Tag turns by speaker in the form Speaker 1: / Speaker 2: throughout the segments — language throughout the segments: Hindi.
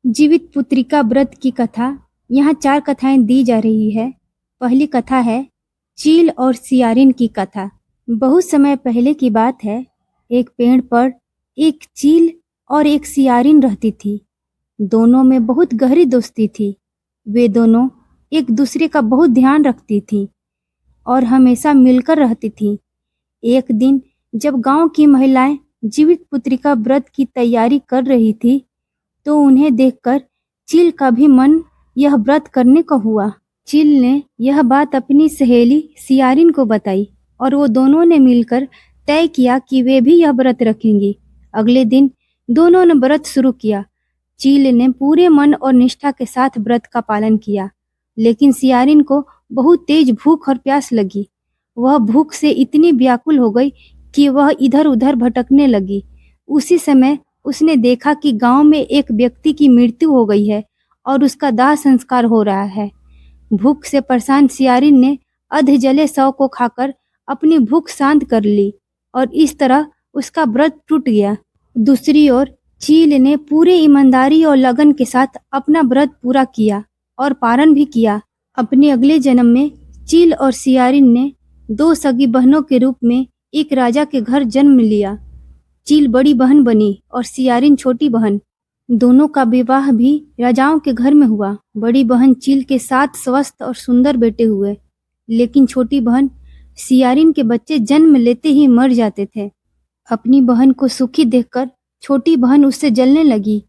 Speaker 1: जीवित पुत्रिका व्रत की कथा। यहाँ 4 कथाएं दी जा रही है। पहली कथा है चील और सियारिन की कथा। बहुत समय पहले की बात है। एक पेड़ पर एक चील और एक सियारिन रहती थी। दोनों में बहुत गहरी दोस्ती थी। वे दोनों एक दूसरे का बहुत ध्यान रखती थी और हमेशा मिलकर रहती थी। एक दिन जब गांव की महिलाएं जीवित पुत्रिका व्रत की तैयारी कर रही थी, तो उन्हें देखकर चील का भी मन यह व्रत करने को हुआ। चील ने यह बात अपनी सहेली सियारिन को बताई और वो दोनों ने मिलकर तय किया कि वे भी यह व्रत रखेंगी। अगले दिन दोनों ने व्रत शुरू किया। चील ने पूरे मन और निष्ठा के साथ व्रत का पालन किया, लेकिन सियारिन को बहुत तेज भूख और प्यास लगी। वह भूख से इतनी व्याकुल हो गई कि वह इधर उधर भटकने लगी। उसी समय उसने देखा कि गांव में एक व्यक्ति की मृत्यु हो गई है और उसका दाह संस्कार हो रहा है। भूख से परेशान सियारिन ने अध जले शव को खाकर अपनी भूख शांत कर ली और इस तरह उसका व्रत टूट गया। दूसरी ओर चील ने पूरे ईमानदारी और लगन के साथ अपना व्रत पूरा किया और पारण भी किया। अपने अगले जन्म में चील और सियारिन ने 2 सगी बहनों के रूप में एक राजा के घर जन्म लिया। चील बड़ी बहन बनी और सियारिन छोटी बहन। दोनों का विवाह भी राजाओं के घर में हुआ। बड़ी बहन चील के 7 स्वस्थ और सुंदर बेटे हुए, लेकिन छोटी बहन सियारिन के बच्चे जन्म लेते ही मर जाते थे। अपनी बहन को सुखी देखकर छोटी बहन उससे जलने लगी।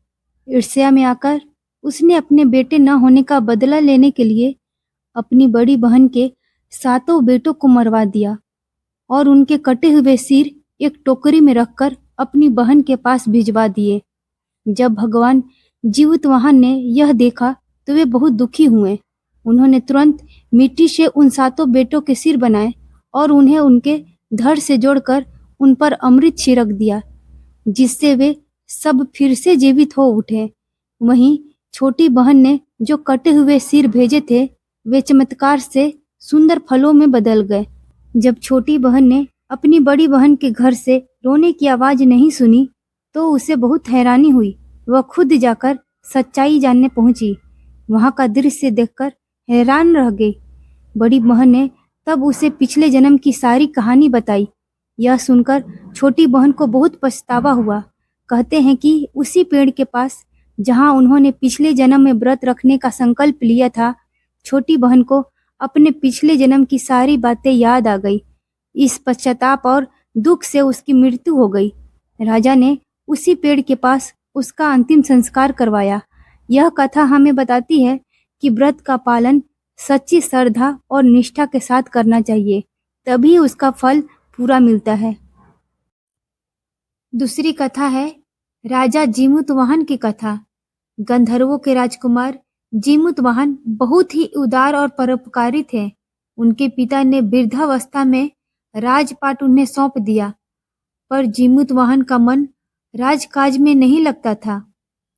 Speaker 1: ईर्ष्या में आकर उसने अपने बेटे न होने का बदला लेने के लिए अपनी बड़ी बहन के 7 बेटों को मरवा दिया और उनके कटे हुए सिर एक टोकरी में रखकर अपनी बहन के पास भिजवा दिए। जब भगवान जीवतवाहन ने यह देखा तो वे बहुत दुखी हुए। उन्होंने तुरंत मिट्टी से उन 7 बेटों के सिर बनाए और उन्हें उनके धड़ से जोड़कर उन पर अमृत छिड़क दिया, जिससे वे सब फिर से जीवित हो उठे। वहीं छोटी बहन ने जो कटे हुए सिर भेजे थे, वे चमत्कार से सुंदर फलों में बदल गए। जब छोटी बहन ने अपनी बड़ी बहन के घर से रोने की आवाज नहीं सुनी, तो उसे बहुत हैरानी हुई। वह खुद जाकर सच्चाई जानने पहुंची। वहां का दृश्य देखकर हैरान रह गई। बड़ी बहन ने तब उसे पिछले जन्म की सारी कहानी बताई। यह सुनकर छोटी बहन को बहुत पछतावा हुआ। कहते हैं कि उसी पेड़ के पास, जहां उन्होंने पिछले जन्म में व्रत रखने का संकल्प लिया था, छोटी बहन को अपने पिछले जन्म की सारी बातें याद आ गई। इस पश्चाताप और दुख से उसकी मृत्यु हो गई। राजा ने उसी पेड़ के पास उसका अंतिम संस्कार करवाया। यह कथा हमें बताती है कि व्रत का पालन सच्ची श्रद्धा और निष्ठा के साथ करना चाहिए, तभी उसका फल पूरा मिलता है। दूसरी कथा है राजा जीमूतवाहन की कथा। गंधर्वों के राजकुमार जीमूतवाहन बहुत ही उदार और परोपकारी थे। उनके पिता ने वृद्धावस्था में राजपाट उन्हें सौंप दिया, पर जीमूतवाहन का मन राजकाज में नहीं लगता था।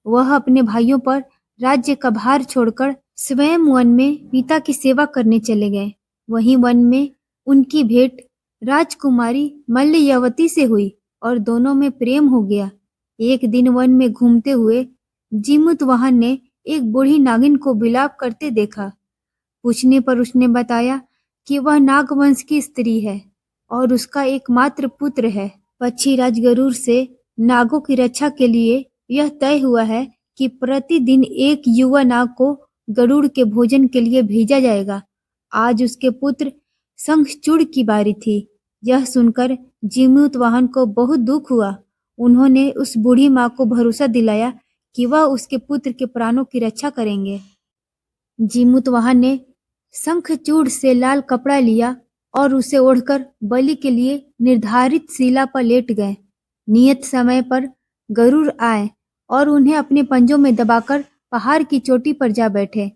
Speaker 1: वह अपने भाइयों पर राज्य का भार छोड़कर स्वयं वन में पिता की सेवा करने चले गए। वहीं वन में उनकी भेंट राजकुमारी मल्लयवती से हुई और दोनों में प्रेम हो गया। एक दिन वन में घूमते हुए जीमूतवाहन ने एक बूढ़ी नागिन को विलाप करते देखा। पूछने पर उसने बताया कि वह नागवंश की स्त्री है और उसका एकमात्र पुत्र है। पक्षी राज गरुड़ से नागों की रक्षा के लिए यह तय हुआ है कि प्रतिदिन एक युवा नाग को गरुड़ के भोजन के लिए भेजा जाएगा। आज उसके पुत्र शंखचूड़ की बारी थी। यह सुनकर जीमूतवाहन को बहुत दुख हुआ। उन्होंने उस बूढ़ी माँ को भरोसा दिलाया कि वह उसके पुत्र के प्राणों की रक्षा करेंगे। जीमूतवाहन ने शंखचूड़ से लाल कपड़ा लिया और उसे ओढ़कर बलि के लिए निर्धारित शिला पर लेट गए। नियत समय पर गरुड़ आए और उन्हें अपने पंजों में दबाकर पहाड़ की चोटी पर जा बैठे।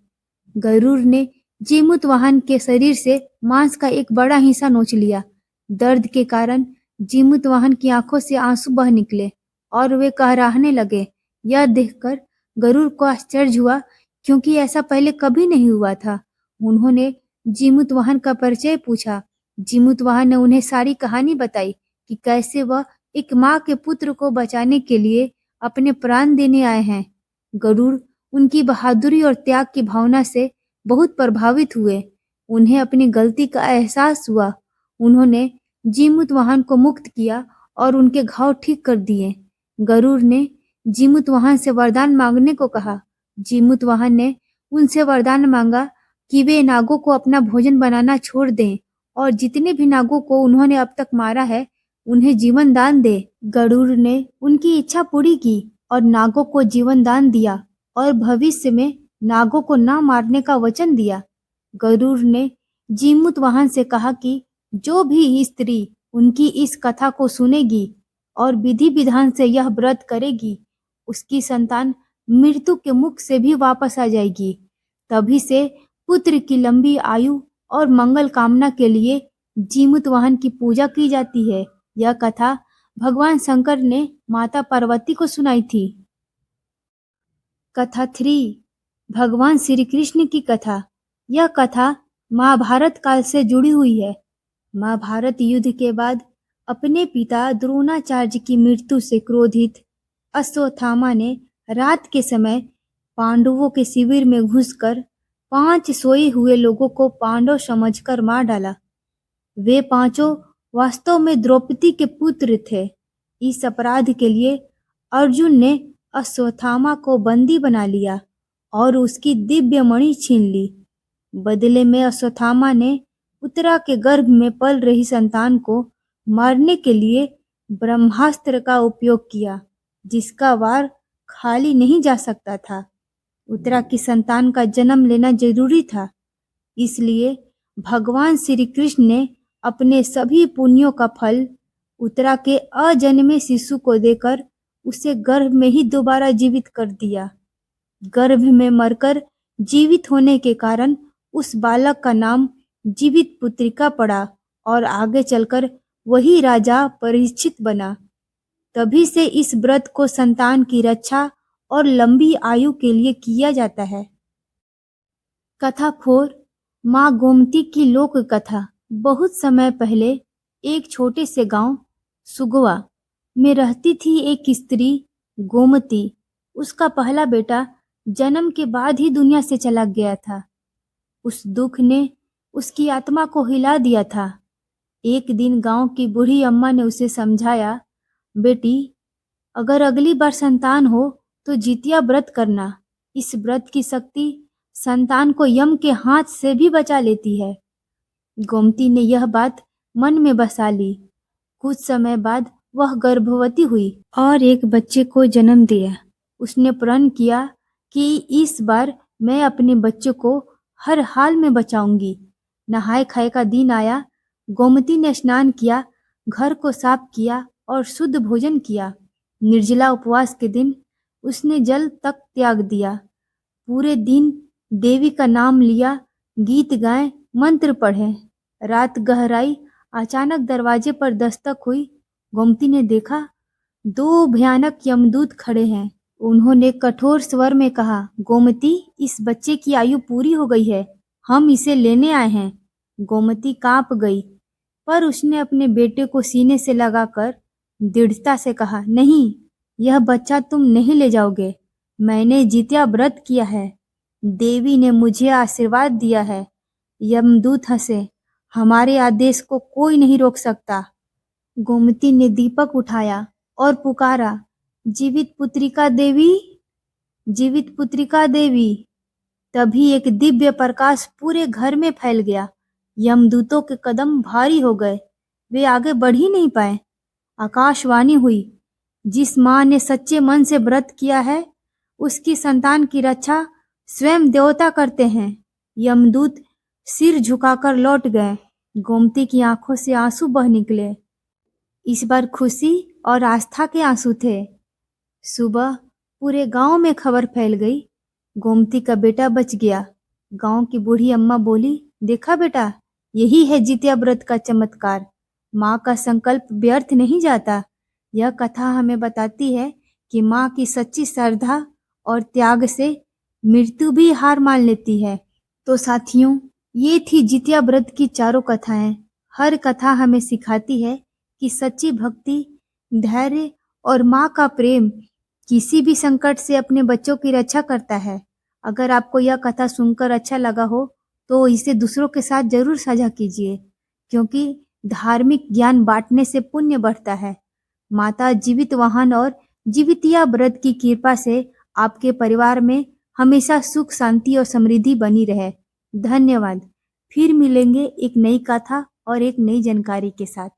Speaker 1: गरुड़ ने जीमूतवाहन के शरीर से मांस का एक बड़ा हिस्सा नोच लिया। दर्द के कारण जीमूतवाहन की आंखों से आंसू बह निकले और वे कहराहने लगे। यह देखकर गरुड़ को आश्चर्य हुआ, क्योंकि ऐसा पहले कभी नहीं हुआ था। उन्होंने जीमूतवाहन का परिचय पूछा। जीमूतवाहन ने उन्हें सारी कहानी बताई कि कैसे वह एक माँ के पुत्र को बचाने के लिए अपने प्राण देने आए हैं। गरुड़ उनकी बहादुरी और त्याग की भावना से बहुत प्रभावित हुए। उन्हें अपनी गलती का एहसास हुआ। उन्होंने जीमूतवाहन को मुक्त किया और उनके घाव ठीक कर दिए। गरुड़ ने जीमूतवाहन से वरदान मांगने को कहा। जीमूतवाहन ने उनसे वरदान मांगा कि वे नागों को अपना भोजन बनाना छोड़ दें और जितने भी नागों को उन्होंने अब तक मारा है उन्हें जीवन दान दे। गरुड़ ने उनकी इच्छा पूरी की और नागों को जीवन दान दिया और भविष्य में नागों को न मारने का वचन दिया। गरुड़ ने जीमूतवाहन से कहा कि जो भी स्त्री उनकी इस कथा को सुनेगी और विधि विधान से यह व्रत करेगी, उसकी संतान मृत्यु के मुख से भी वापस आ जाएगी। तभी से पुत्र की लंबी आयु और मंगल कामना के लिए जीमूतवाहन की पूजा की जाती है। यह कथा भगवान शंकर ने माता पार्वती को सुनाई थी। कथा 3 भगवान श्री कृष्ण की कथा। यह कथा महाभारत काल से जुड़ी हुई है। महाभारत युद्ध के बाद अपने पिता द्रोणाचार्य की मृत्यु से क्रोधित अश्वत्थामा ने रात के समय पांडवों के शिविर में घुसकर 5 सोए हुए लोगों को पांडव समझकर मार डाला। वे पांचों वास्तव में द्रौपदी के पुत्र थे। इस अपराध के लिए अर्जुन ने अश्वत्थामा को बंदी बना लिया और उसकी दिव्य मणि छीन ली। बदले में अश्वत्थामा ने उत्तरा के गर्भ में पल रही संतान को मारने के लिए ब्रह्मास्त्र का उपयोग किया, जिसका वार खाली नहीं जा सकता था। उत्तरा की संतान का जन्म लेना जरूरी था, इसलिए भगवान श्री कृष्ण ने अपने सभी पुण्यों का फल उत्तरा के अजन्मे शिशु को देकर उसे गर्भ में ही दोबारा जीवित कर दिया। गर्भ में मरकर जीवित होने के कारण उस बालक का नाम जीवित पुत्रिका पड़ा और आगे चलकर वही राजा परीक्षित बना। तभी से इस व्रत को संतान की रक्षा और लंबी आयु के लिए किया जाता है। कथा 4 माँ गोमती की लोक कथा। बहुत समय पहले एक छोटे से गांव सुगवा में रहती थी एक स्त्री गोमती। उसका पहला बेटा जन्म के बाद ही दुनिया से चला गया था। उस दुख ने उसकी आत्मा को हिला दिया था। एक दिन गांव की बूढ़ी अम्मा ने उसे समझाया, बेटी, अगर अगली बार संतान हो तो जितिया व्रत करना। इस व्रत की शक्ति संतान को यम के हाथ से भी बचा लेती है। गोमती ने यह बात मन में बसा ली। कुछ समय बाद वह गर्भवती हुई और एक बच्चे को जन्म दिया। उसने प्रण किया कि इस बार मैं अपने बच्चे को हर हाल में बचाऊंगी। नहाए खाए का दिन आया। गोमती ने स्नान किया, घर को साफ किया और शुद्ध भोजन किया। निर्जला उपवास के दिन उसने जल तक त्याग दिया। पूरे दिन देवी का नाम लिया, गीत गाए, मंत्र पढ़े। रात गहराई। अचानक दरवाजे पर दस्तक हुई। गोमती ने देखा 2 भयानक यमदूत खड़े हैं। उन्होंने कठोर स्वर में कहा, गोमती, इस बच्चे की आयु पूरी हो गई है, हम इसे लेने आए हैं। गोमती कांप गई, पर उसने अपने बेटे को सीने से लगाकर दृढ़ता से कहा, नहीं, यह बच्चा तुम नहीं ले जाओगे। मैंने जितिया व्रत किया है। देवी ने मुझे आशीर्वाद दिया है। यमदूत हंसे, हमारे आदेश को कोई नहीं रोक सकता। गोमती ने दीपक उठाया और पुकारा, जीवित पुत्रिका देवी, जीवित पुत्रिका देवी। तभी एक दिव्य प्रकाश पूरे घर में फैल गया। यमदूतों के कदम भारी हो गए। वे आगे बढ़ ही नहीं पाए। आकाशवाणी हुई, जिस माँ ने सच्चे मन से व्रत किया है उसकी संतान की रक्षा स्वयं देवता करते हैं। यमदूत सिर झुकाकर लौट गए। गोमती की आंखों से आंसू बह निकले। इस बार खुशी और आस्था के आंसू थे। सुबह पूरे गांव में खबर फैल गई, गोमती का बेटा बच गया। गांव की बूढ़ी अम्मा बोली, देखा बेटा, यही है जितिया व्रत का चमत्कार। माँ का संकल्प व्यर्थ नहीं जाता। यह कथा हमें बताती है कि माँ की सच्ची श्रद्धा और त्याग से मृत्यु भी हार मान लेती है। तो साथियों, ये थी जितिया व्रत की चारों कथाएं। हर कथा हमें सिखाती है कि सच्ची भक्ति, धैर्य और माँ का प्रेम किसी भी संकट से अपने बच्चों की रक्षा करता है। अगर आपको यह कथा सुनकर अच्छा लगा हो, तो इसे दूसरों के साथ ज़रूर साझा कीजिए, क्योंकि धार्मिक ज्ञान बाँटने से पुण्य बढ़ता है। माता जीवित वाहन और जीवितिया व्रत की कृपा से आपके परिवार में हमेशा सुख, शांति और समृद्धि बनी रहे। धन्यवाद। फिर मिलेंगे एक नई कथा और एक नई जानकारी के साथ।